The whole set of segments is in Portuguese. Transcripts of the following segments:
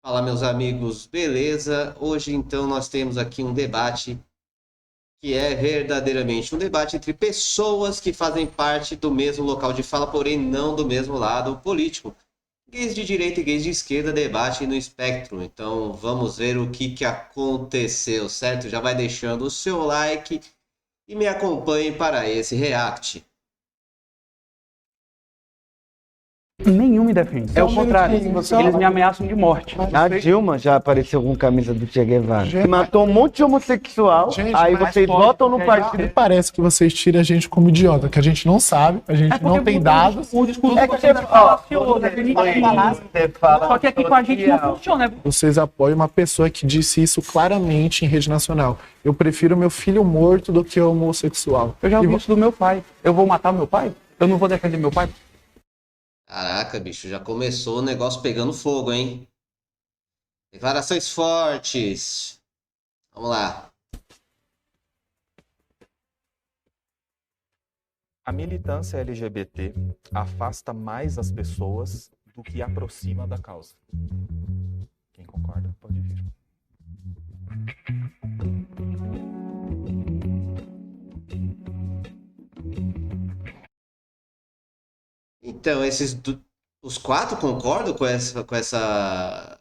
Fala, meus amigos, beleza? Hoje, então, nós temos aqui um debate que é verdadeiramente um debate entre pessoas que fazem parte do mesmo local de fala, porém não do mesmo lado político. Gays de direita e gays de esquerda debatem no espectro. Então, vamos ver o que aconteceu, certo? Já vai deixando o seu like e me acompanhe para esse react. Nenhum me defende. É o contrário. Eles me ameaçam de morte. A Dilma já apareceu com camisa do Che Guevara. Matou um monte de homossexual. Aí vocês votam no partido. Parece que vocês tiram a gente como idiota, que a gente não sabe, a gente não tem dados. O discurso É que você fala. Só que aqui com a gente não funciona. Vocês apoiam uma pessoa que disse isso claramente em rede nacional. Eu prefiro meu filho morto do que homossexual. Eu já ouvi isso do meu pai. Eu vou matar meu pai? Eu não vou defender meu pai? Caraca, bicho, já começou o negócio pegando fogo, hein? Declarações fortes. Vamos lá. A militância LGBT afasta mais as pessoas do que aproxima da causa. Quem concorda, pode vir. Então, os quatro concordam com essa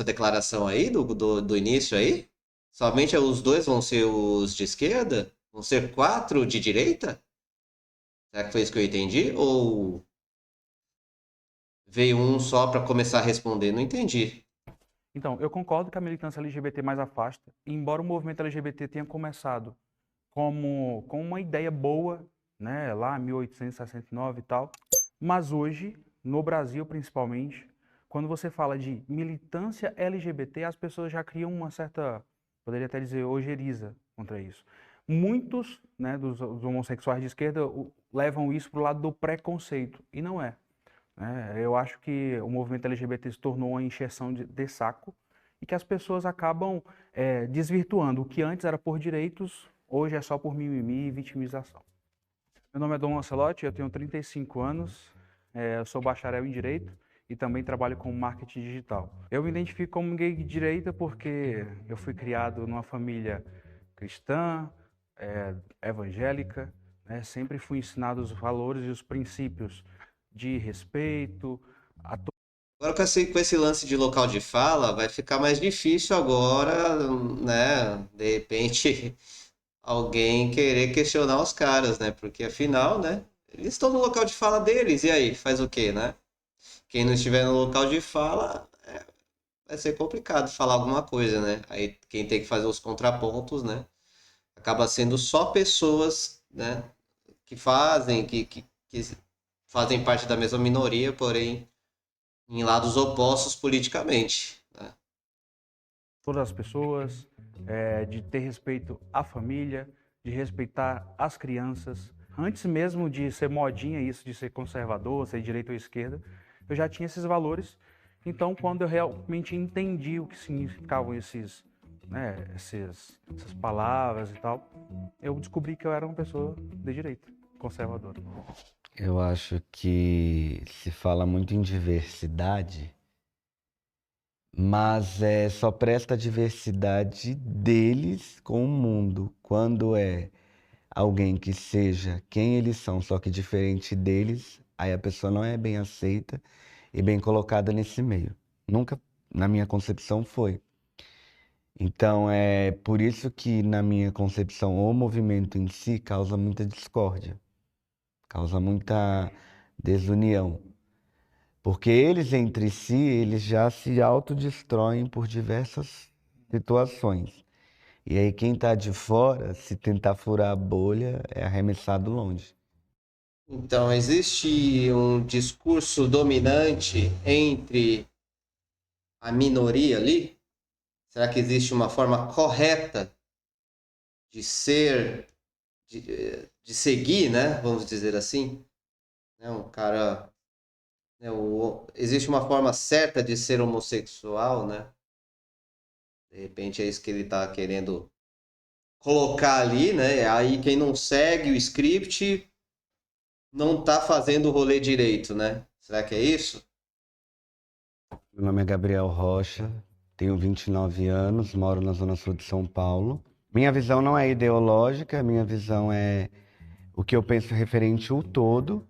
declaração aí do início aí? Somente os dois vão ser os de esquerda? Vão ser quatro de direita? Será que foi isso que eu entendi? Ou veio um só para começar a responder? Não entendi. Então, eu concordo que a militância LGBT mais afasta, embora o movimento LGBT tenha começado com uma ideia boa, né, lá em 1869 e tal, mas hoje, no Brasil principalmente, quando você fala de militância LGBT, as pessoas já criam uma certa, poderia até dizer, ojeriza contra isso. Muitos, né, dos homossexuais de esquerda levam isso para o lado do preconceito, e não é. Eu acho que o movimento LGBT se tornou uma encheção de saco e que as pessoas acabam desvirtuando. O que antes era por direitos, hoje é só por mimimi e vitimização. Meu nome é Dom Lancelotti, eu tenho 35 anos, eu sou bacharel em Direito e também trabalho com marketing digital. Eu me identifico como gay de direita porque eu fui criado numa família cristã, evangélica, né? Sempre fui ensinado os valores e os princípios de respeito. Agora com esse lance de local de fala, vai ficar mais difícil agora, né? De repente, alguém querer questionar os caras, né? Porque afinal, né? Eles estão no local de fala deles, e aí? Faz o quê, né? Quem não estiver no local de fala, vai ser complicado falar alguma coisa, né? Aí quem tem que fazer os contrapontos, né? Acaba sendo só pessoas, né? Que fazem parte da mesma minoria, porém em lados opostos politicamente, né? Todas as pessoas, de ter respeito à família, de respeitar as crianças. Antes mesmo de ser modinha isso, de ser conservador, ser direita ou esquerda, eu já tinha esses valores. Então, quando eu realmente entendi o que significavam essas palavras e tal, eu descobri que eu era uma pessoa de direita, conservadora. Eu acho que se fala muito em diversidade, mas só presta a diversidade deles com o mundo. Quando é alguém que seja quem eles são, só que diferente deles, aí a pessoa não é bem aceita e bem colocada nesse meio. Nunca, na minha concepção, foi. Então, é por isso que, na minha concepção, o movimento em si causa muita discórdia, causa muita desunião. Porque eles, entre si, eles já se autodestroem por diversas situações. E aí, quem está de fora, se tentar furar a bolha, é arremessado longe. Então, existe um discurso dominante entre a minoria ali? Será que existe uma forma correta de ser, de seguir, né? Vamos dizer assim, né? Um cara, né? Existe uma forma certa de ser homossexual, né? De repente é isso que ele está querendo colocar ali, né? Aí quem não segue o script não tá fazendo o rolê direito, né? Será que é isso? Meu nome é Gabriel Rocha, tenho 29 anos, moro na Zona Sul de São Paulo. Minha visão não é ideológica, minha visão é o que eu penso referente ao todo.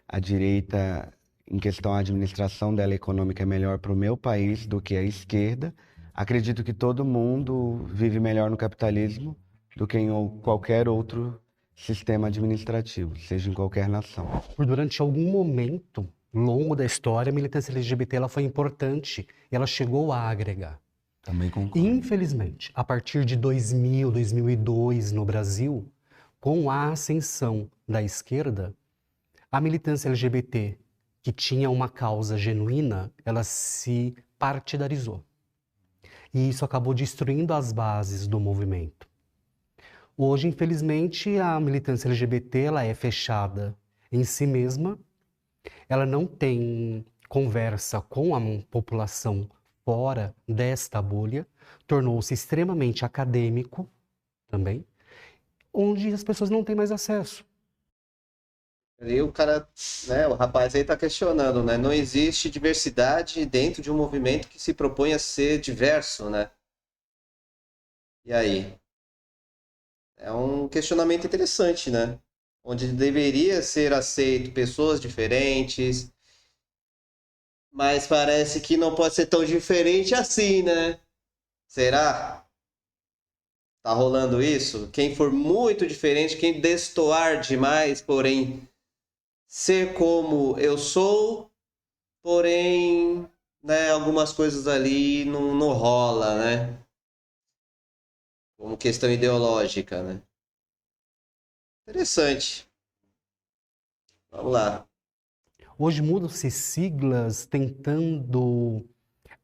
A direita, em questão à administração dela econômica, é melhor para o meu país do que a esquerda. Acredito que todo mundo vive melhor no capitalismo do que em qualquer outro sistema administrativo, seja em qualquer nação. Durante algum momento longo da história, a militância LGBT ela foi importante e ela chegou a agregar. Também concordo. Infelizmente, a partir de 2000, 2002 no Brasil, com a ascensão da esquerda, a militância LGBT, que tinha uma causa genuína, ela se partidarizou. E isso acabou destruindo as bases do movimento. Hoje, infelizmente, a militância LGBT ela é fechada em si mesma, ela não tem conversa com a população fora desta bolha, tornou-se extremamente acadêmico também, onde as pessoas não têm mais acesso. E o cara, né, o rapaz aí tá questionando, né? Não existe diversidade dentro de um movimento que se propõe a ser diverso, né? E aí? É um questionamento interessante, né? Onde deveria ser aceito pessoas diferentes, mas parece que não pode ser tão diferente assim, né? Será? Tá rolando isso? Quem for muito diferente, quem destoar demais, porém ser como eu sou, porém, né, algumas coisas ali não rola, né? Como questão ideológica, né? Interessante. Vamos lá. Hoje mudam-se siglas tentando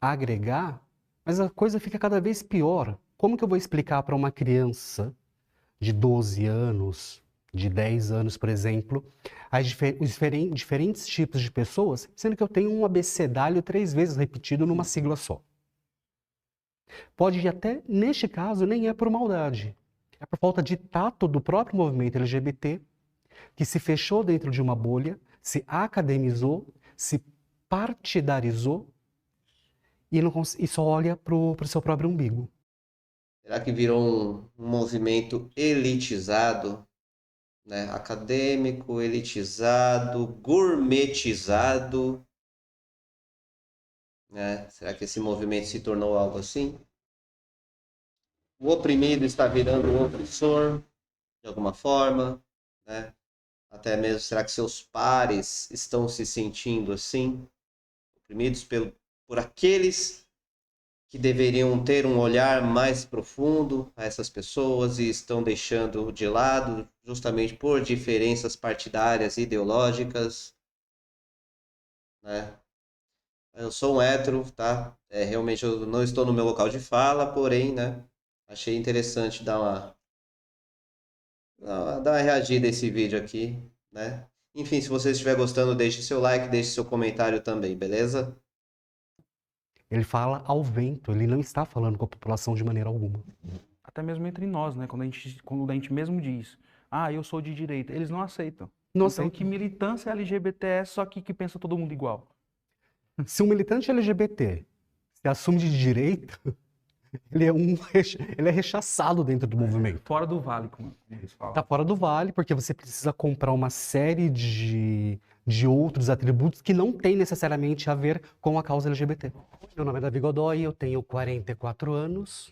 agregar, mas a coisa fica cada vez pior. Como que eu vou explicar para uma criança de 12 anos, de 10 anos, por exemplo, os diferentes tipos de pessoas, sendo que eu tenho um abecedário 3 vezes repetido numa sigla só? Pode até, neste caso, nem é por maldade. É por falta de tato do próprio movimento LGBT, que se fechou dentro de uma bolha, se academizou, se partidarizou e só olha para o seu próprio umbigo. Será que virou um movimento elitizado, né? Acadêmico, elitizado, gourmetizado, né? Será que esse movimento se tornou algo assim? O oprimido está virando o opressor, de alguma forma, né? Até mesmo, será que seus pares estão se sentindo assim? Oprimidos por aqueles que deveriam ter um olhar mais profundo a essas pessoas e estão deixando de lado justamente por diferenças partidárias, ideológicas, né? Eu sou um hétero, tá? Realmente eu não estou no meu local de fala, porém, né? Achei interessante dar uma reagida a esse vídeo aqui, né? Enfim, se você estiver gostando, deixe seu like, deixe seu comentário também, beleza? Ele fala ao vento, ele não está falando com a população de maneira alguma. Até mesmo entre nós, né? Quando a gente mesmo diz, eu sou de direita, eles não aceitam. Não Então, aceitam. que militância LGBT é só que pensa todo mundo igual? Se um militante LGBT se assume de direita, ele é rechaçado dentro do movimento. Fora do vale, como eles falam. Está fora do vale, porque você precisa comprar uma série de outros atributos que não tem necessariamente a ver com a causa LGBT. Meu nome é Davi Godoy, eu tenho 44 anos,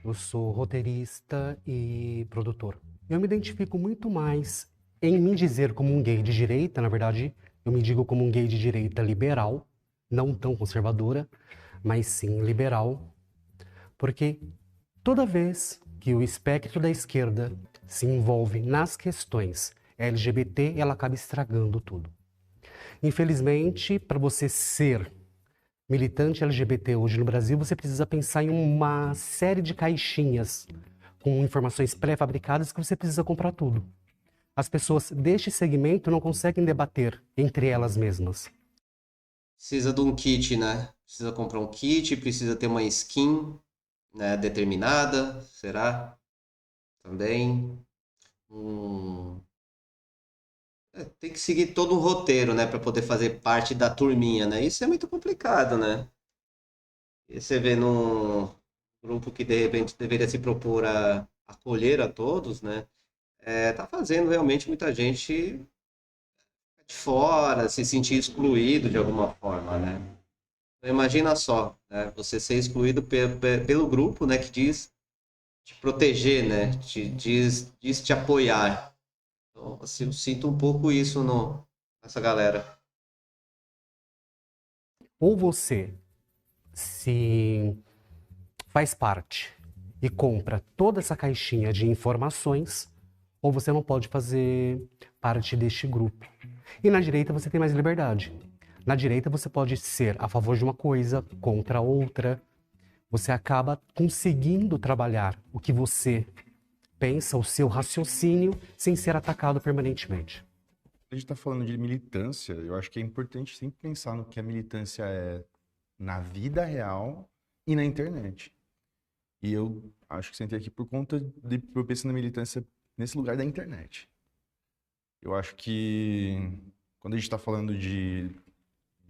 eu sou roteirista e produtor. Eu me identifico muito mais em me dizer como um gay de direita, na verdade, eu me digo como um gay de direita liberal, não tão conservadora, mas sim liberal, porque toda vez que o espectro da esquerda se envolve nas questões LGBT, ela acaba estragando tudo. Infelizmente, para você ser militante LGBT hoje no Brasil, você precisa pensar em uma série de caixinhas com informações pré-fabricadas que você precisa comprar tudo. As pessoas deste segmento não conseguem debater entre elas mesmas. Precisa de um kit, né? Precisa comprar um kit, precisa ter uma skin, né, determinada, será? Também. tem que seguir todo um roteiro, né, para poder fazer parte da turminha, né? Isso é muito complicado, né? E você vê num grupo que de repente deveria se propor a acolher a todos, né? Tá fazendo realmente muita gente de fora, se sentir excluído de alguma forma, né? Então, imagina só, né? Você ser excluído pelo grupo, né, que diz te proteger, né? Diz te apoiar. Então, assim, eu sinto um pouco isso nessa galera. Ou você se faz parte e compra toda essa caixinha de informações, ou você não pode fazer parte deste grupo. E na direita você tem mais liberdade. Na direita você pode ser a favor de uma coisa, contra outra. Você acaba conseguindo trabalhar o que você pensa, o seu raciocínio, sem ser atacado permanentemente. A gente está falando de militância, eu acho que é importante sempre pensar no que a militância é na vida real e na internet. E eu acho que sentei aqui por conta de eu pensar na militância nesse lugar da internet. Eu acho que quando a gente está falando de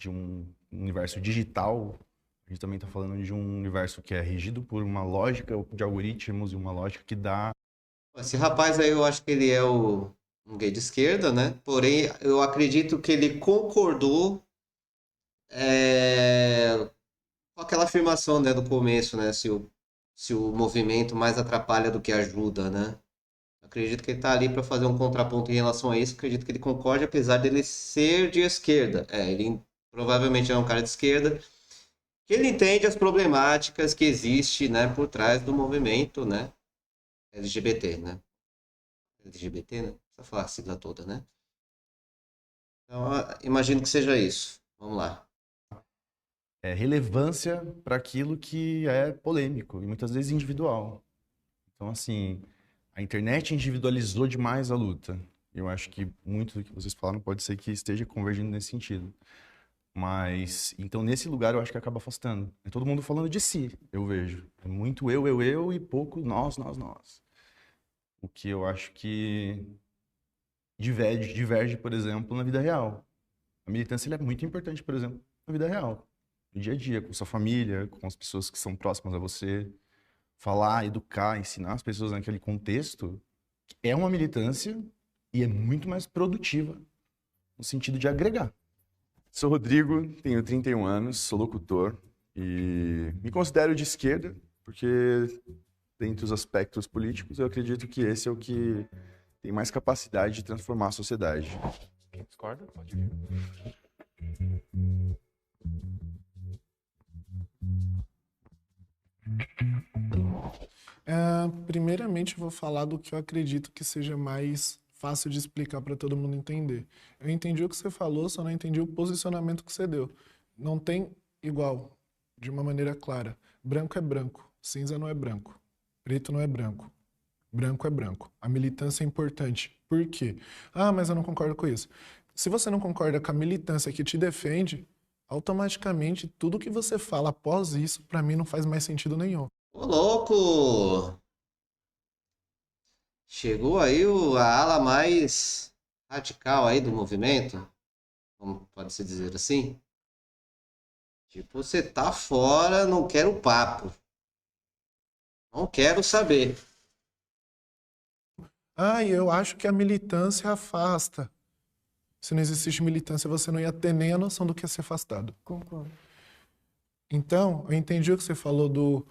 um universo digital, a gente também está falando de um universo que é regido por uma lógica de algoritmos e uma lógica que dá. Esse rapaz aí, eu acho que ele é um gay de esquerda, né? Porém, eu acredito que ele concordou com aquela afirmação, né, do começo, né? Se o movimento mais atrapalha do que ajuda, né? Acredito que ele está ali para fazer um contraponto em relação a isso. Acredito que ele concorde, apesar dele ser de esquerda. Ele provavelmente é um cara de esquerda, que ele entende as problemáticas que existe, né, por trás do movimento, né, LGBT, né? LGBT, né? Precisa falar a sigla toda, né? Então, imagino que seja isso. Vamos lá. Relevância para aquilo que é polêmico e muitas vezes individual. Então, assim, a internet individualizou demais a luta. Eu acho que muito do que vocês falaram pode ser que esteja convergindo nesse sentido. Mas, então, nesse lugar eu acho que acaba afastando. É todo mundo falando de si, eu vejo. É muito eu e pouco nós. O que eu acho que diverge, por exemplo, na vida real. A militância ela é muito importante, por exemplo, na vida real. No dia a dia, com sua família, com as pessoas que são próximas a você. Falar, educar, ensinar as pessoas naquele contexto é uma militância e é muito mais produtiva no sentido de agregar. Sou Rodrigo, tenho 31 anos, sou locutor e me considero de esquerda porque, dentre os aspectos políticos, eu acredito que esse é o que tem mais capacidade de transformar a sociedade. Quem discorda, pode vir. Primeiramente, eu vou falar do que eu acredito que seja mais fácil de explicar para todo mundo entender. Eu entendi o que você falou, só não entendi o posicionamento que você deu. Não tem igual, de uma maneira clara. Branco é branco, cinza não é branco, preto não é branco, branco é branco. A militância é importante. Por quê? Ah, mas eu não concordo com isso. Se você não concorda com a militância que te defende, automaticamente tudo que você fala após isso, para mim, não faz mais sentido nenhum. Ô, louco! Chegou aí a ala mais radical aí do movimento, como pode-se dizer assim. Tipo, você tá fora, não quero papo. Não quero saber. Ah, e eu acho que a militância afasta. Se não existisse militância, você não ia ter nem a noção do que é ser afastado. Concordo. Então, eu entendi o que você falou do...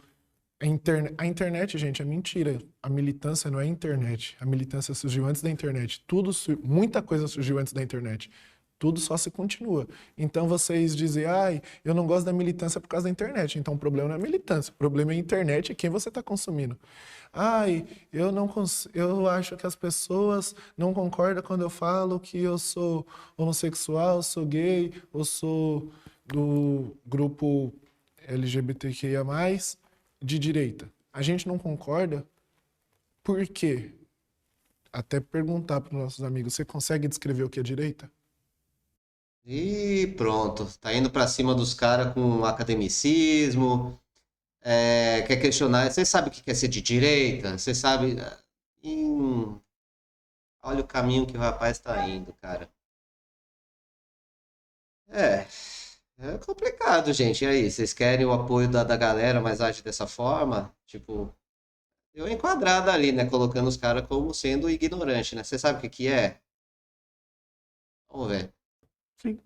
A internet, gente, é mentira. A militância não é internet. A militância surgiu antes da internet. Muita coisa surgiu antes da internet. Tudo só se continua. Então, vocês dizem, ai, eu não gosto da militância por causa da internet. Então, o problema não é a militância. O problema é a internet e quem você está consumindo. Ai, eu acho que as pessoas não concordam quando eu falo que eu sou homossexual, sou gay, ou sou do grupo LGBTQIA+, de direita. A gente não concorda por quê? Até perguntar para os nossos amigos, você consegue descrever o que é direita? E pronto, tá indo pra cima dos caras com academicismo, quer questionar. Você sabe o que quer ser de direita? Você sabe. Hum, Olha o caminho que o rapaz tá indo, cara. É, é complicado, gente. E aí, vocês querem o apoio da galera, mas age dessa forma? Tipo, eu enquadrado ali, né? Colocando os caras como sendo ignorante, né? Você sabe o que que é? Vamos ver. Sim.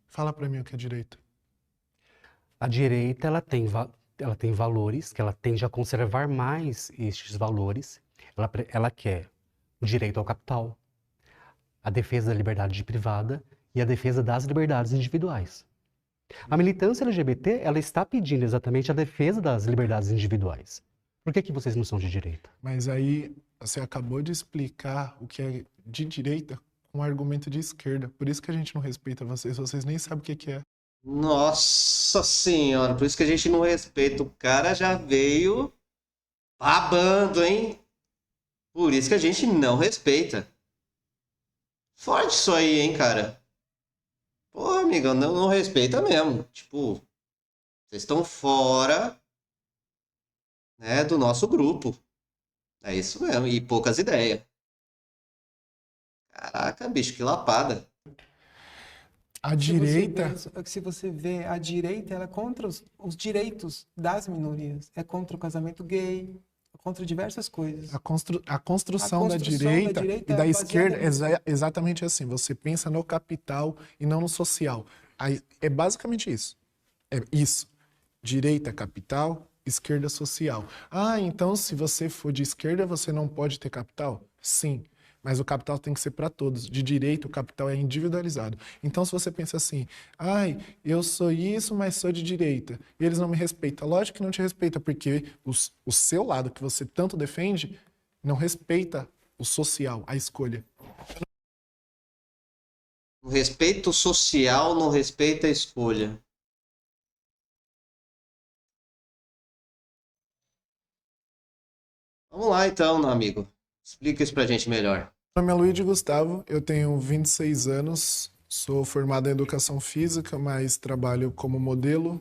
Fala pra mim o que é direita. A direita, ela tem valores que ela tende a conservar mais estes valores. Ela quer o direito ao capital, a defesa da liberdade privada e a defesa das liberdades individuais. A militância LGBT, ela está pedindo exatamente a defesa das liberdades individuais. Por que vocês não são de direita? Mas aí você acabou de explicar o que é de direita com um argumento de esquerda. Por isso que a gente não respeita vocês nem sabem o que é. Nossa senhora, por isso que a gente não respeita. O cara já veio babando, hein? Por isso que a gente não respeita. Forte isso aí, hein, cara? Pô, amigão, não respeita mesmo. Tipo, vocês estão fora, né, do nosso grupo. É isso mesmo, e poucas ideias. Caraca, bicho, que lapada. A direita, Se você vê a direita, ela é contra os direitos das minorias. É contra o casamento gay, é contra diversas coisas. a construção da direita e da esquerda é exatamente assim. Você pensa no capital e não no social. Aí, é basicamente isso. É isso. Direita, capital, esquerda, social. Ah, então se você for de esquerda, você não pode ter capital? Sim. Mas o capital tem que ser para todos. De direito, o capital é individualizado. Então, se você pensa assim, ai, eu sou isso, mas sou de direita, e eles não me respeitam. Lógico que não te respeita, porque o seu lado que você tanto defende não respeita o social, a escolha. O respeito social não respeita a escolha. Vamos lá então, meu amigo. Explica isso pra gente melhor. Meu nome é Luiz Gustavo, eu tenho 26 anos, sou formado em Educação Física, mas trabalho como modelo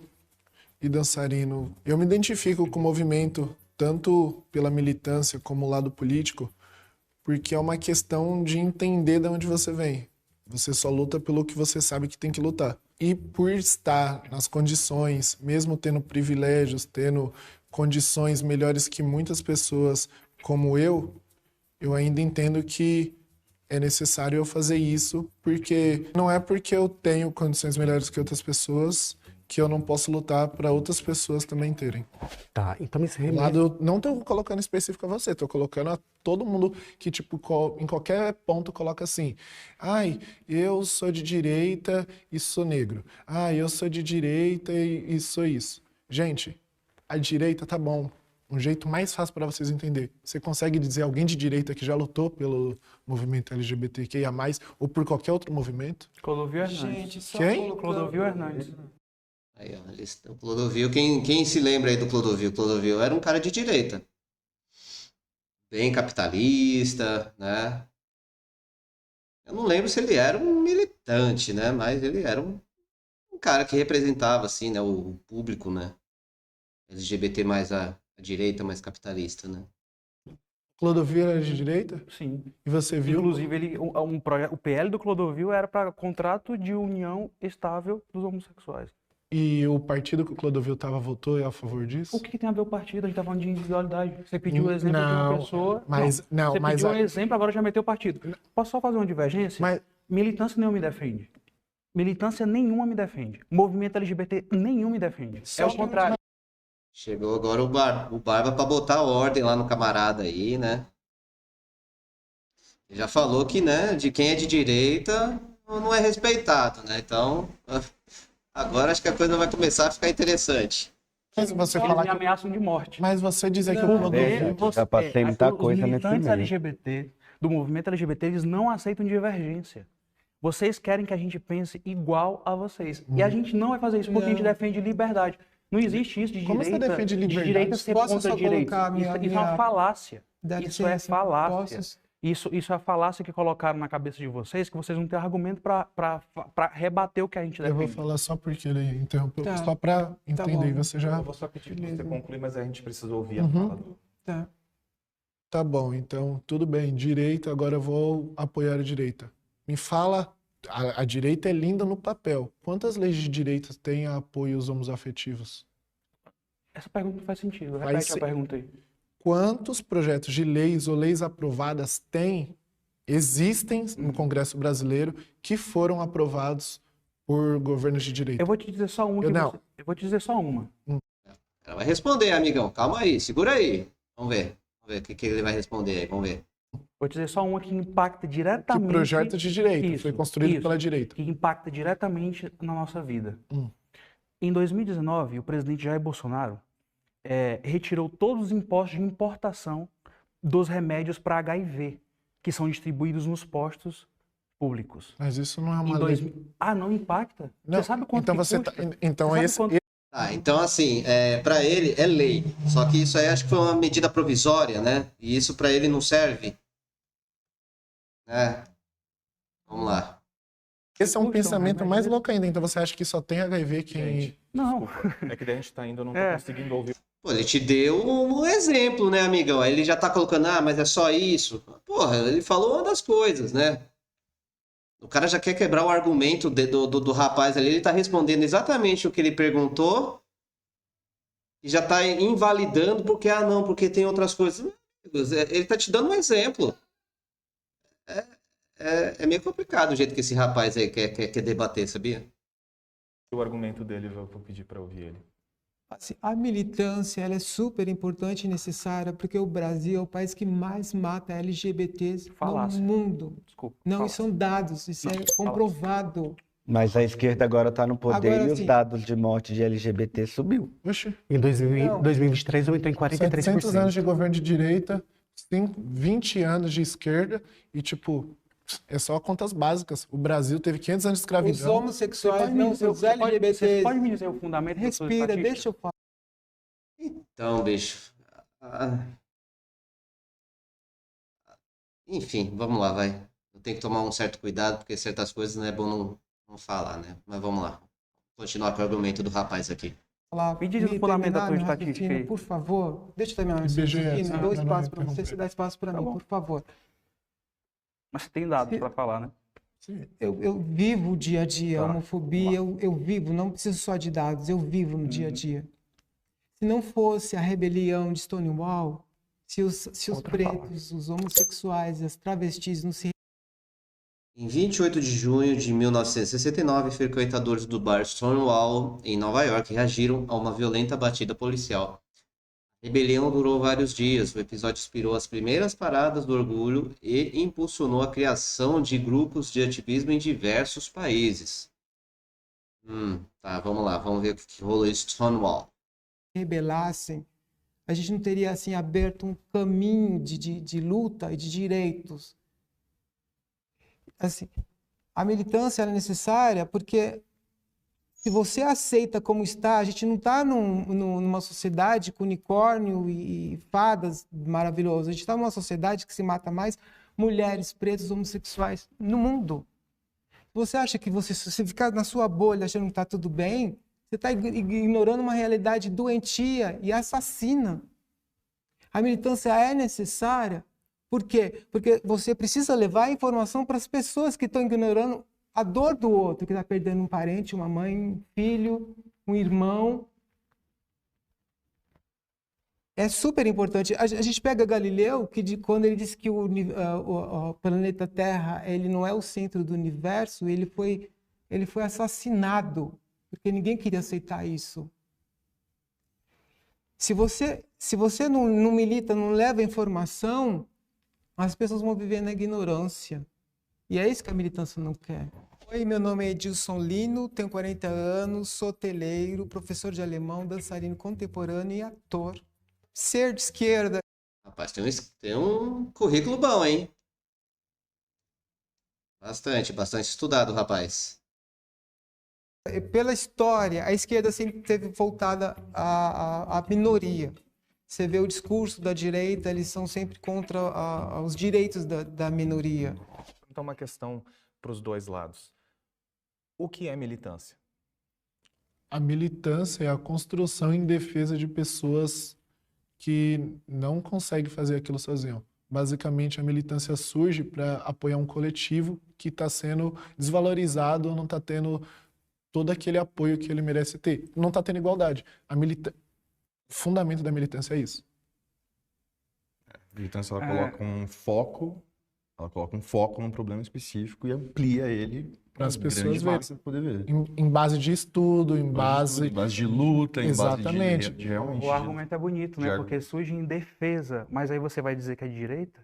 e dançarino. Eu me identifico com o movimento, tanto pela militância como o lado político, porque é uma questão de entender de onde você vem. Você só luta pelo que você sabe que tem que lutar. E por estar nas condições, mesmo tendo privilégios, tendo condições melhores que muitas pessoas como eu ainda entendo que é necessário eu fazer isso, porque não é porque eu tenho condições melhores que outras pessoas que eu não posso lutar para outras pessoas também terem. Tá, então me O lado, não tô colocando específico a você, tô colocando a todo mundo que, tipo, em qualquer ponto coloca assim, ai, eu sou de direita e sou negro. Ai, eu sou de direita e sou isso. Gente, a direita tá bom. Um jeito mais fácil para vocês entenderem. Você consegue dizer alguém de direita que já lutou pelo movimento LGBTQIA+, ou por qualquer outro movimento? Clodovil Hernandes. Gente, só Quem? colocando- Clodovil Hernandes. Aí, ó, o Clodovil, quem se lembra aí do Clodovil? Clodovil era um cara de direita. Bem capitalista, né? Eu não lembro se ele era um militante, né? Mas ele era um cara que representava, assim, né? O público, né? LGBT mais a direita, mais capitalista, né? Clodovil era de direita? Sim. E você viu? Inclusive, o PL do Clodovil era para contrato de união estável dos homossexuais. E o partido que o Clodovil estava votou a favor disso? O que tem a ver o partido? A gente tá falando de individualidade. Você pediu o exemplo de uma Não, pessoa. mas- não, Você mas pediu um a- exemplo, agora já meteu o partido. Posso só fazer uma divergência? Mas Militância nenhuma me defende. Militância nenhuma me defende. Movimento LGBT nenhum me defende. É o contrário. Chegou agora o Barba pra botar ordem lá no camarada aí, né? Ele já falou que, né, de quem é de direita não é respeitado, né? Então, agora acho que a coisa vai começar a ficar interessante. mas você Eles falar me que... ameaçam de morte. Mas você dizer que o Não, Clodovil... Já passei muita Os coisa nesse militantes meio. LGBT, do movimento LGBT, eles não aceitam divergência. Vocês querem que a gente pense igual a vocês. E a gente não vai fazer isso porque a gente defende liberdade. Não existe isso de Como você direita, defende de liberdade? direita ser Posso contra só a direita. colocar a minha- Isso é uma minha- falácia. Dá Isso é licença, falácia. posso? Isso é a falácia que colocaram na cabeça de vocês, que vocês não têm argumento para rebater o que a gente Eu vou defende. falar só porque ele interrompeu, Tá. só para entender. bom. Você já... Eu vou só pedir que você conclui, mas a gente precisa ouvir a Uhum. fala do... Tá. Tá bom, então tudo bem, direita, agora eu vou apoiar a direita. Me fala, a direita é linda no papel. Quantas leis de direita têm apoio aos homoafetivos? Essa pergunta não faz sentido. Faz Repete a sim. pergunta aí. Quantos projetos de leis ou leis aprovadas existem no Congresso brasileiro que foram aprovados por governos de direita? Eu vou te dizer só uma. Eu vou te dizer só uma. Ela vai responder, amigão. Calma aí, segura aí. Vamos ver. Vamos ver o que ele vai responder aí. Vamos ver. Vou te dizer só uma que impacta Que diretamente. projeto de direita, Isso, foi construído isso. pela direita. Que impacta diretamente na nossa vida. Hum. Em 2019, o presidente Jair Bolsonaro retirou todos os impostos de importação dos remédios para HIV, que são distribuídos nos postos públicos. Mas isso não é Em uma lei. Ah, não impacta? Não, Você sabe quanto então que você custa? então Você sabe esse, quanto- Tá, então assim, para ele é lei. Só que isso aí acho que foi uma medida provisória, né? E isso para ele não serve. Né? Vamos lá. esse é um Custa um pensamento remédio mais desse? louco ainda. Então você acha que só tem HIV quem... Gente, Não. desculpa. É que daí a gente tá indo, eu não tô É. conseguindo ouvir. Pô, ele te deu um exemplo, né, amigão? Aí ele já tá colocando, mas é só isso. Porra, ele falou uma das coisas, né? O cara já quer quebrar o argumento do rapaz ali. Ele tá respondendo exatamente o que ele perguntou e já tá invalidando porque, não, porque tem outras coisas. Ele tá te dando um exemplo. É meio complicado o jeito que esse rapaz aí quer debater, sabia? O argumento dele, eu vou pedir para ouvir ele. Assim, a militância ela é super importante e necessária porque o Brasil é o país que mais mata LGBTs Falácia. no mundo. Desculpa. Não, falácia. isso são dados, isso é Falácia. comprovado. Mas a esquerda agora está no poder Agora e os sim. dados de morte de LGBT subiu. Oxe, Em 2023 aumentou em 700 anos 43%. de governo de direita, 20 anos de esquerda e, tipo, é só contas básicas. O Brasil teve 500 anos de Os escravidão. homossexuais, não, os Você LGBTs. pode me dizer o fundamento da sua Respira, estatística? deixa eu falar. Então, bicho. Enfim, vamos lá, vai. Eu tenho que tomar um certo cuidado, porque certas coisas não é bom não falar, né? Mas vamos lá. Continuar com o argumento do rapaz aqui. Me diz o fundamento da terminar tua meu estatística raciocínio, aí. por favor. Deixa eu terminar meu IBGE, raciocínio. sabe? Dou Pra não espaço para você, interromper. você dá espaço para Tá mim, bom. por favor. Mas você tem dados Se- para falar, né? Sim. Eu vivo o dia a dia, a Tá. homofobia, eu vivo, não preciso só de dados, eu vivo no dia a dia. Se não fosse a rebelião de Stonewall, se os Outra pretos, os homossexuais, as travestis não se Em 28 de junho de 1969, frequentadores do bar Stonewall, em Nova York, reagiram a uma violenta batida policial. A rebelião durou vários dias. O episódio inspirou as primeiras paradas do orgulho e impulsionou a criação de grupos de ativismo em diversos países. Tá, vamos lá, vamos ver o que rolou em Stonewall. rebelassem, a gente não teria assim aberto um caminho de luta e de direitos. Assim, a militância ela é necessária porque se você aceita como está, a gente não está numa sociedade com unicórnio e fadas maravilhosas. A gente está numa sociedade que se mata mais mulheres, pretos, homossexuais no mundo. Você acha que se você ficar na sua bolha achando que está tudo bem, você está ignorando uma realidade doentia e assassina. A militância é necessária. Por quê? Porque você precisa levar a informação para as pessoas que estão ignorando a dor do outro, que está perdendo um parente, uma mãe, um filho, um irmão. É super importante. A gente pega Galileu, quando ele disse que o planeta Terra ele não é o centro do universo, ele foi assassinado, porque ninguém queria aceitar isso. Se você não milita, não leva informação, as pessoas vão viver na ignorância. E é isso que a militância não quer. Oi, meu nome é Edilson Lino, tenho 40 anos, sou hoteleiro, professor de alemão, dançarino contemporâneo e ator. Ser de esquerda. Rapaz, tem um currículo bom, hein? Bastante estudado, rapaz. Pela história, a esquerda sempre esteve voltada à minoria. Você vê o discurso da direita, eles são sempre contra os direitos da minoria. Então, uma questão para os dois lados. O que é militância? A militância é a construção em defesa de pessoas que não consegue fazer aquilo sozinho. Basicamente, a militância surge para apoiar um coletivo que está sendo desvalorizado, não está tendo todo aquele apoio que ele merece ter. Não está tendo igualdade. O fundamento da militância é isso. A militância, ela coloca um foco num problema específico e amplia ele Para as pra pessoas grande verem. massa poder ver. Em base de estudo, em Em base... base de luta, em Exatamente. base de realmente... O argumento é bonito, né? de- Porque surge em defesa, mas aí você vai dizer que é de direita?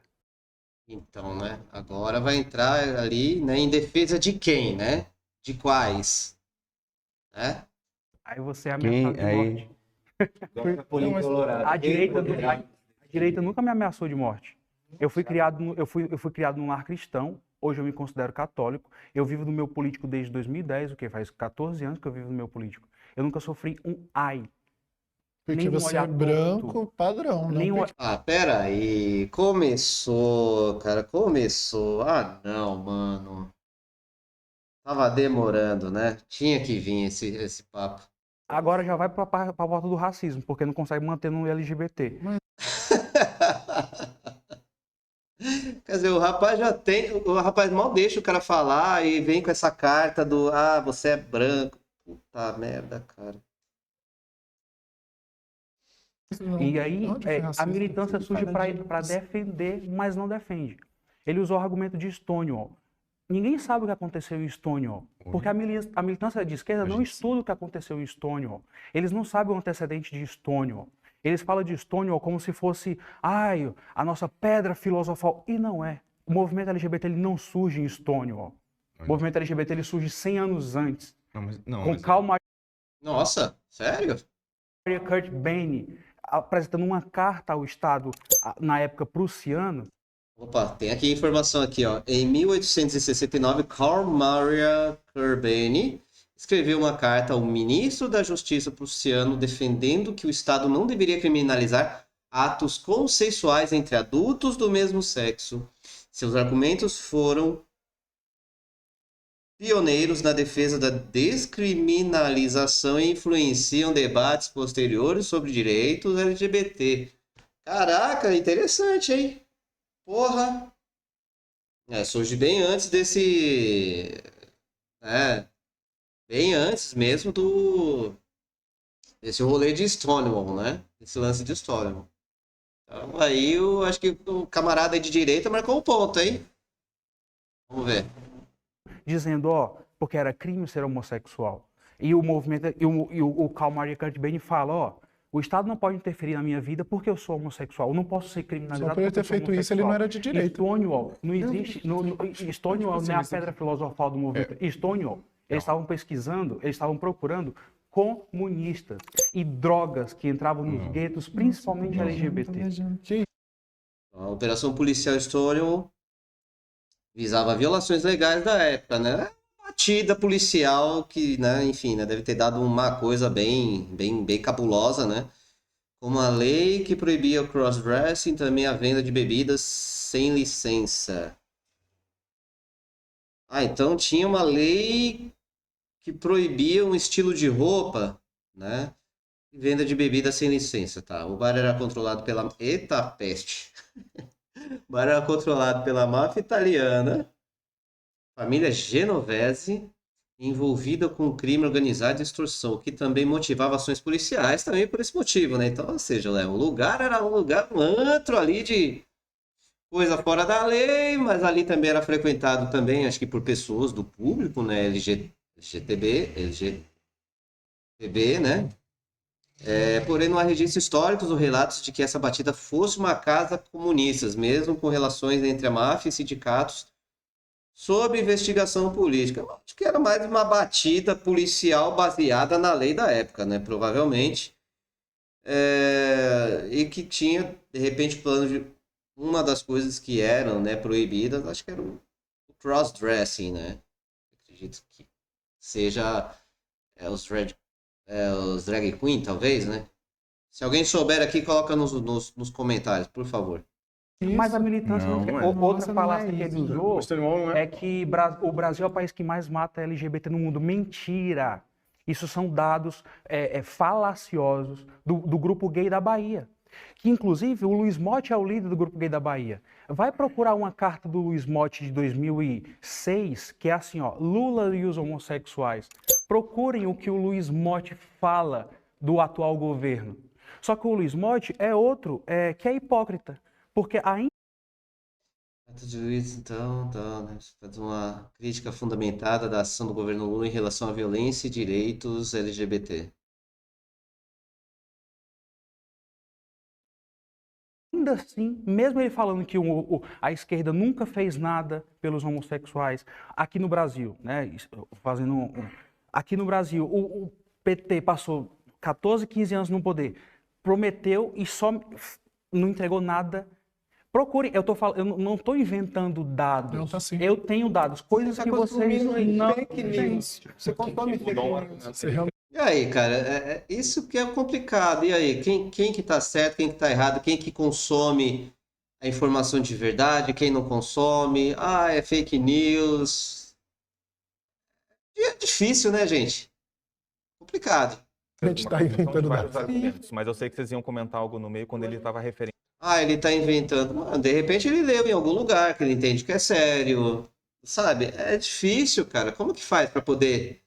Então, né? Agora vai entrar ali, né, em defesa de quem, né? De quais? Né? Aí você é ameaçado de morte. A direita nunca me ameaçou de morte. Eu fui criado num lar cristão, hoje eu me considero católico. Eu vivo no meu político desde 2010, o que faz 14 anos que eu vivo no meu político. Eu nunca sofri um ai. Porque nem um você é olhar branco, torto, padrão. nem Não um... porque... Ah, pera aí. Começou, cara. Começou. Ah, não, mano. Tava demorando, né? Tinha que vir esse papo. Agora já vai pra volta do racismo, porque não consegue manter no LGBT. Quer dizer, o rapaz já tem. O rapaz mal deixa o cara falar e vem com essa carta do ah, você é branco. Puta merda, cara. E aí Onde foi a racista? militância Ele surge fala para defender, mas não defende. Ele usou o argumento de Stonewall. Ninguém sabe o que aconteceu em Stonewall, porque a militância de esquerda não estuda o que aconteceu em Stonewall. Eles não sabem o antecedente de Stonewall. Eles falam de Stonewall como se fosse, ai, a nossa pedra filosofal. E não é. O movimento LGBT ele não surge em Stonewall. O movimento LGBT ele surge 100 anos antes. Com calma. Nossa, sério? Kurt Baine apresentando uma carta ao Estado na época prussiano. Opa, tem aqui informação aqui, ó. Em 1869, Karl Maria Corbani escreveu uma carta ao ministro da Justiça prussiano defendendo que o Estado não deveria criminalizar atos consensuais entre adultos do mesmo sexo. Seus argumentos foram pioneiros na defesa da descriminalização e influenciam debates posteriores sobre direitos LGBT. Caraca, interessante, hein? Porra! Surge bem antes desse... bem antes mesmo desse rolê de Stonewall, né? Esse lance de Stonewall. Então aí eu acho que o camarada aí de direita marcou um ponto, hein? Vamos ver. Dizendo, ó, porque era crime ser homossexual. E o movimento, o Karl Maria Kurt Baine fala, ó, o Estado não pode interferir na minha vida porque eu sou homossexual. Eu não posso ser criminalizado. Só por ele ter feito isso, ele não era de direita. Stonewall, não existe. Stonewall não é a pedra filosofal do movimento. Stonewall, eles estavam pesquisando, eles estavam procurando comunistas e drogas que entravam nos guetos, principalmente LGBT. A Operação Policial Stonewall visava violações legais da época, né? Batida policial que, né, enfim, né, deve ter dado uma coisa bem cabulosa, né? Como a lei que proibia o crossdressing, também a venda de bebidas sem licença. Ah, então tinha uma lei que proibia um estilo de roupa, né? E venda de bebidas sem licença, tá? O bar era controlado pela... Eita peste! O bar era controlado pela máfia italiana, família genovese, envolvida com crime organizado e extorsão, que também motivava ações policiais também por esse motivo, né? Então, ou seja, o lugar era um antro ali de coisa fora da lei, mas ali também era frequentado também, acho que por pessoas do público, né? LGTB, né? Porém, não há registros históricos ou relatos de que essa batida fosse uma casa comunista, mesmo com relações entre a máfia e sindicatos sob investigação política. Eu acho que era mais uma batida policial baseada na lei da época, né? Provavelmente. E que tinha, de repente, plano de... Uma das coisas que eram, né, proibidas, acho que era o crossdressing, né? Acredito que seja os drag queen, talvez, né? Se alguém souber aqui, coloca nos comentários, por favor. Mas a militância... Outra falácia que ele usou Stonewall não é... é que o Brasil é o país que mais mata LGBT no mundo. Mentira! Isso são dados falaciosos do grupo gay da Bahia. que inclusive o Luiz Motti é o líder do Grupo Gay da Bahia. Vai procurar uma carta do Luiz Motti de 2006, que é assim, ó, Lula e os homossexuais. Procurem o que o Luiz Motti fala do atual governo. Só que o Luiz Motti é outro que é hipócrita, porque ainda Tudo isso, então, né? Faz uma crítica fundamentada da ação do governo Lula em relação à violência e direitos LGBT. assim, mesmo ele falando que a esquerda nunca fez nada pelos homossexuais, aqui no Brasil, né, aqui no Brasil, o PT passou 14, 15 anos no poder, prometeu e só não entregou nada. Procure, eu não estou inventando dados, Não, tá sim. eu tenho dados, coisas Você que tá vocês consumindo não fake têm. news. Você consome fake news. Você realmente E aí, cara, isso que é complicado. E aí, quem que tá certo, quem que tá errado, quem que consome a informação de verdade, quem não consome? Ah, é fake news. E é difícil, né, gente? Complicado. a gente tá Uma junção de inventando vários dados. argumentos, mas eu sei que vocês iam comentar algo no meio quando ele estava referindo. Ah, ele tá inventando. Mano, de repente ele leu em algum lugar que ele entende que é sério. Sabe? É difícil, cara. Como que faz para poder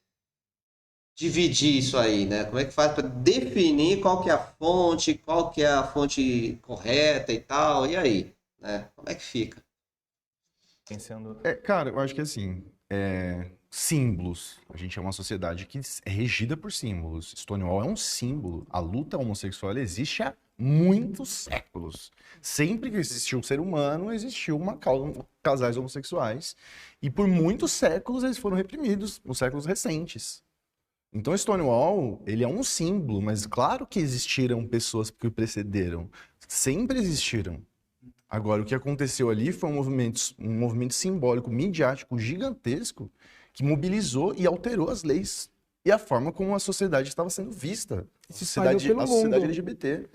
dividir isso aí, né? Como é que faz para definir qual que é a fonte correta e tal? E aí, né? Como é que fica? Pensando... Cara, eu acho que assim, símbolos. A gente é uma sociedade que é regida por símbolos. Stonewall é um símbolo. A luta homossexual ela existe há muitos séculos. Sempre que existiu um ser humano, existiu casais homossexuais. E por muitos séculos eles foram reprimidos, nos séculos recentes. Então, Stonewall, ele é um símbolo, mas claro que existiram pessoas que o precederam. Sempre existiram. Agora, o que aconteceu ali foi um movimento simbólico, midiático, gigantesco, que mobilizou e alterou as leis e a forma como a sociedade estava sendo vista. A Se espalhou sociedade, pelo a sociedade mundo. LGBT.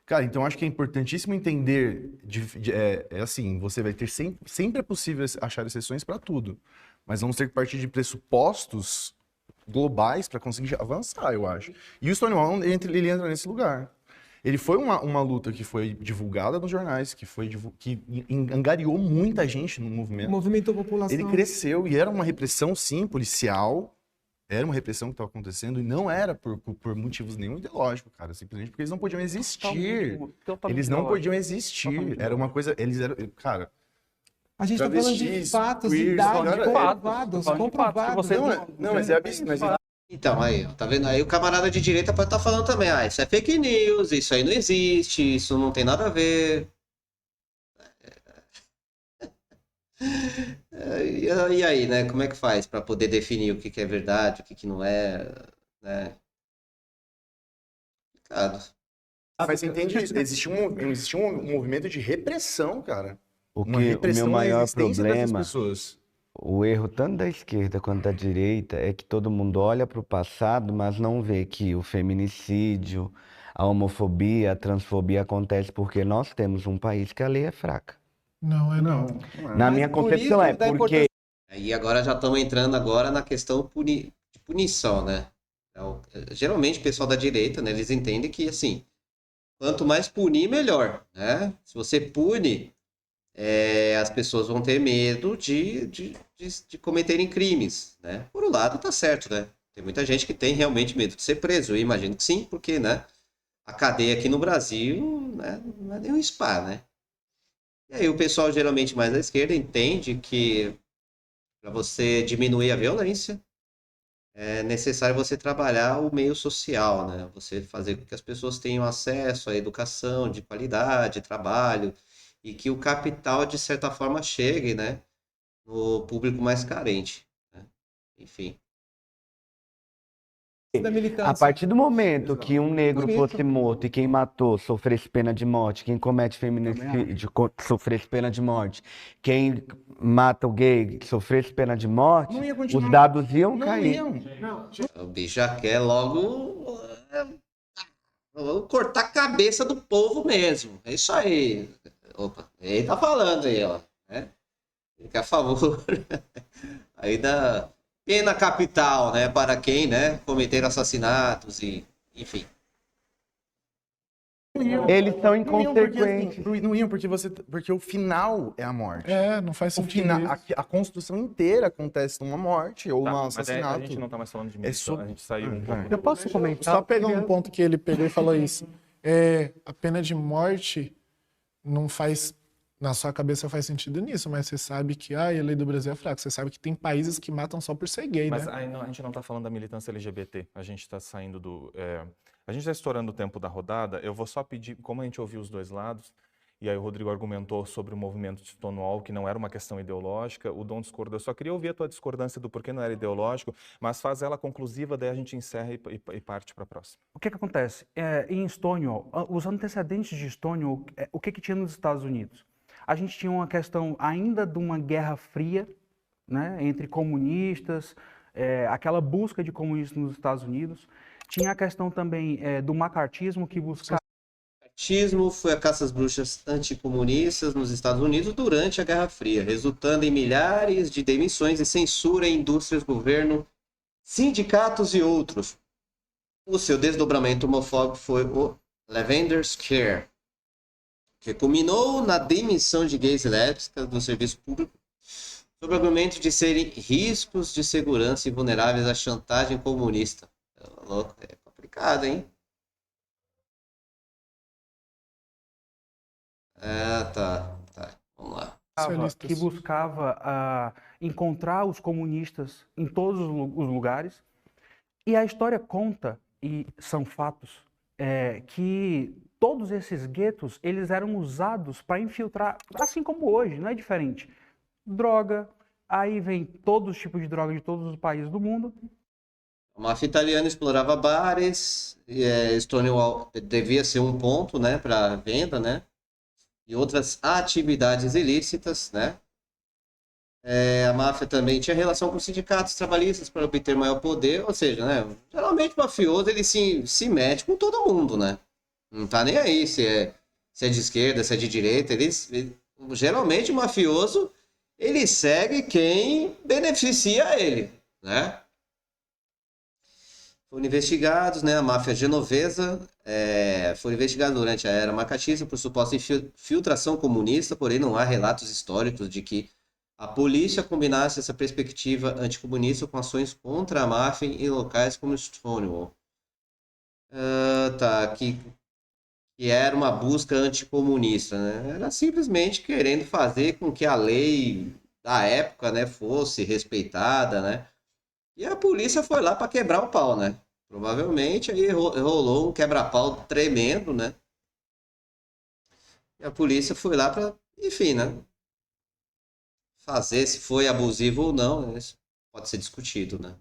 Cara, então acho que é importantíssimo entender, assim, você vai ter sempre é possível achar exceções para tudo, mas vamos ter que partir de pressupostos globais para conseguir avançar, eu acho. E o Stonewall, ele entra nesse lugar. Ele foi uma luta que foi divulgada nos jornais, que angariou muita gente no movimento. Movimentou a população. Ele cresceu e era uma repressão, sim, policial. Era uma repressão que estava acontecendo e não era por motivos nenhum ideológico, cara. Simplesmente porque eles não podiam existir. Eles não podiam existir. Era uma coisa... Eles eram... Cara... A gente tá falando de travestis, fatos, de queers, dados cara, comprovados, comprovados. Não, mas é absurdo. Mas Então, aí, ó, tá vendo? Aí o camarada de direita pode estar falando também, ah, isso é fake news, isso aí não existe, isso não tem nada a ver. E aí, né? Como é que faz para poder definir o que que é verdade, o que que não é, né? Complicado. mas você entende isso? Existia um movimento de repressão, cara. O Uma meu repressão à maior existência dessas problema, pessoas. o erro tanto da esquerda quanto da direita é que todo mundo olha para o passado, mas não vê que o feminicídio, a homofobia, a transfobia acontece porque nós temos um país que a lei é fraca. Não, não. Na Mas minha por concepção isso é da porque Aí agora já estamos entrando agora na questão de punição, né? Então, geralmente o pessoal da direita, né, eles entendem que, assim, quanto mais punir, melhor, né? Se você pune, as pessoas vão ter medo de cometerem crimes, né? Por um lado, tá certo, né? Tem muita gente que tem realmente medo de ser preso. Eu imagino que sim, porque, né? A cadeia aqui no Brasil, né, não é nem um spa, né? E aí o pessoal geralmente mais à esquerda entende que para você diminuir a violência é necessário você trabalhar o meio social, né? Você fazer com que as pessoas tenham acesso à educação de qualidade, trabalho, e que o capital, de certa forma, chegue, né, no público mais carente, né? Enfim. da a militância. partir do momento que um negro Bonito. fosse morto e quem matou sofresse pena de morte, quem comete feminicídio sofresse pena de morte, quem mata o gay sofresse pena de morte, Não ia continuar. os dados iam Não cair. iam. O bicho já quer logo vamos cortar a cabeça do povo mesmo. É isso aí. Opa, ele tá falando aí, ó, né? Fica a favor aí da pena capital, né, para quem, né, cometer assassinatos e, enfim. Eles são Não iam inconsequentes. não iam porque o final é a morte. Não faz O sentido final, isso. a construção inteira acontece numa morte ou Tá, num mas aí assassinato. a gente não tá mais falando de É militância, só- a gente saiu um pouco. Eu posso comentar? Só pegar um ponto que ele pegou e falou isso. A pena de morte não faz... Na sua cabeça faz sentido nisso, mas você sabe que a lei do Brasil é fraca. Você sabe que tem países que matam só por ser gay, Mas né? aí a gente não está falando da militância LGBT, a gente está saindo do... a gente está estourando o tempo da rodada, eu vou só pedir, como a gente ouviu os dois lados, e aí o Rodrigo argumentou sobre o movimento de Stonewall, que não era uma questão ideológica, o Dom discordou, eu só queria ouvir a tua discordância do porquê não era ideológico, mas faz ela conclusiva, daí a gente encerra e parte para a próxima. O que acontece? Em Stonewall, os antecedentes de Stonewall, o que tinha nos Estados Unidos? A gente tinha uma questão ainda de uma guerra fria, né, entre comunistas, aquela busca de comunistas nos Estados Unidos. Tinha a questão também do macartismo, que buscava... O macartismo foi a caça às bruxas anticomunistas nos Estados Unidos durante a Guerra Fria, resultando em milhares de demissões e censura em indústrias, governo, sindicatos e outros. O seu desdobramento homofóbico foi o Lavender Scare, que culminou na demissão de gays e lésbicas do serviço público sob o argumento de serem riscos de segurança e vulneráveis à chantagem comunista. Louco, é complicado, hein? Tá. Vamos lá. que buscava encontrar os comunistas em todos os lugares. E a história conta, e são fatos, que todos esses guetos eles eram usados para infiltrar, assim como hoje, não é diferente. Droga, aí vem todos os tipos de droga de todos os países do mundo. A máfia italiana explorava bares, Stonewall devia ser um ponto, né, para venda, né? E outras atividades ilícitas, né? A máfia também tinha relação com sindicatos trabalhistas para obter maior poder, ou seja, né? Geralmente o mafioso ele se mete com todo mundo, né? Não tá nem aí se é de esquerda, se é de direita. Geralmente o mafioso ele segue quem beneficia ele, né? Foram investigados, né? A máfia genovesa foi investigada durante a era macartista por suposta infiltração comunista, porém não há relatos históricos de que a polícia combinasse essa perspectiva anticomunista com ações contra a máfia em locais como Stonewall. Que era uma busca anticomunista, né? Era simplesmente querendo fazer com que a lei da época, né, fosse respeitada, né? E a polícia foi lá para quebrar o pau, né? Provavelmente aí rolou um quebra-pau tremendo, né? E a polícia foi lá para, enfim, né? Fazer se foi abusivo ou não, isso pode ser discutido, né?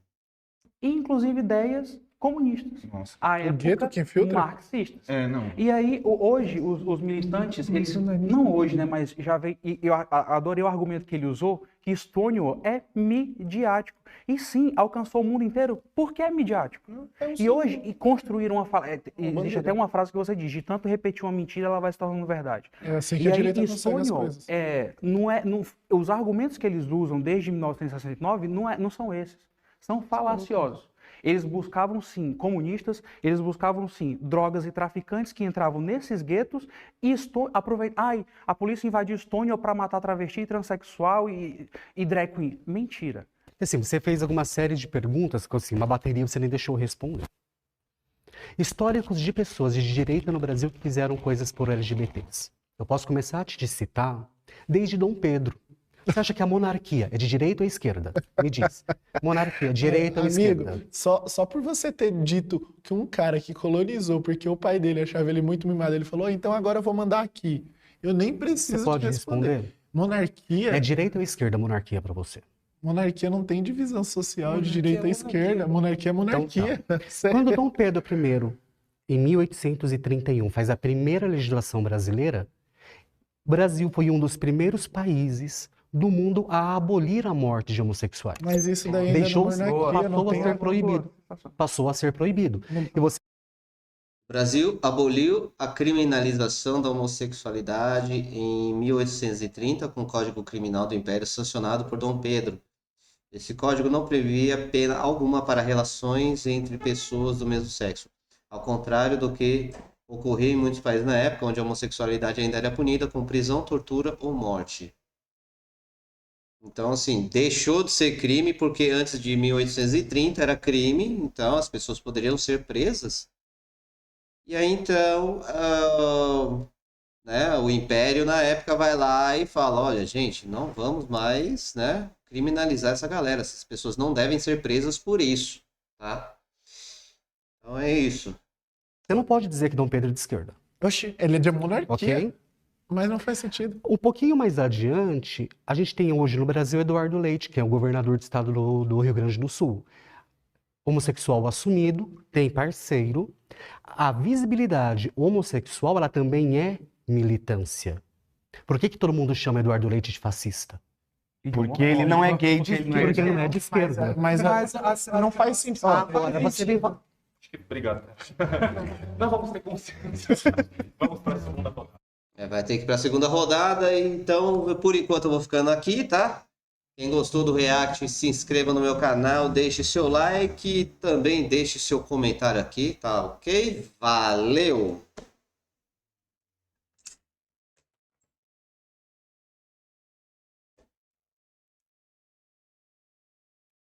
E, inclusive, ideias comunistas. Nossa. À O gueto época, que infiltra? marxistas. Não. E aí, hoje, os militantes, eles, não hoje, né, mas já vem, e eu adorei o argumento que ele usou, que Stonewall é midiático. E sim, alcançou o mundo inteiro porque é midiático. E hoje, construíram uma fala, existe até uma frase que você diz, de tanto repetir uma mentira, ela vai se tornando verdade. É assim que E a aí, direita em consegue as Stonewall, coisas. os argumentos que eles usam desde 1969 não são esses, são falaciosos. Eles buscavam, sim, comunistas, eles buscavam, sim, drogas e traficantes que entravam nesses guetos e a polícia invadiu Stonewall para matar travesti, transexual e drag queen. Mentira. Assim, você fez alguma série de perguntas, assim, uma bateria você nem deixou responder. Históricos de pessoas de direita no Brasil que fizeram coisas por LGBTs. Eu posso começar a te citar desde Dom Pedro. Você acha que a monarquia é de direita ou esquerda? Me diz. Monarquia, direita ou esquerda? Amigo, só por você ter dito que um cara que colonizou porque o pai dele achava ele muito mimado, ele falou, então agora eu vou mandar aqui. Eu nem preciso Você pode te responder. Monarquia? É direita ou esquerda a monarquia para você? Monarquia não tem divisão social de Monarquia direita é a esquerda. Monarquia é monarquia. Sério. Quando Dom Pedro I, em 1831, faz a primeira legislação brasileira, o Brasil foi um dos primeiros países do mundo a abolir a morte de homossexuais. Mas isso daí ainda Deixou, na monarquia não passou a tem... ser proibido. Passou a ser proibido. E você O Brasil aboliu a criminalização da homossexualidade em 1830 com o Código Criminal do Império sancionado por Dom Pedro. Esse código não previa pena alguma para relações entre pessoas do mesmo sexo, ao contrário do que ocorria em muitos países na época, onde a homossexualidade ainda era punida com prisão, tortura ou morte. Então, assim, deixou de ser crime porque antes de 1830 era crime, então as pessoas poderiam ser presas. E aí, então, né, o Império na época vai lá e fala, olha, gente, não vamos mais, né, criminalizar essa galera. Essas pessoas não devem ser presas por isso, tá? Então é isso. Você não pode dizer que Dom Pedro é de esquerda, Oxi, ele é de monarquia, ok? mas não faz sentido. Um pouquinho mais adiante, a gente tem hoje no Brasil Eduardo Leite, que é o governador do estado do Rio Grande do Sul. Homossexual assumido, tem parceiro. A visibilidade homossexual, ela também é militância. Por que todo mundo chama Eduardo Leite de fascista? Porque ele não é gay de Porque ele não é de esquerda. Mas não faz sentido. Agora você vem... Obrigado. Não vamos ter consciência. Vamos para a segunda rodada. Vai ter que ir para a segunda rodada, então por enquanto eu vou ficando aqui, tá? Quem gostou do React, se inscreva no meu canal, deixe seu like e também deixe seu comentário aqui, tá ok? Valeu!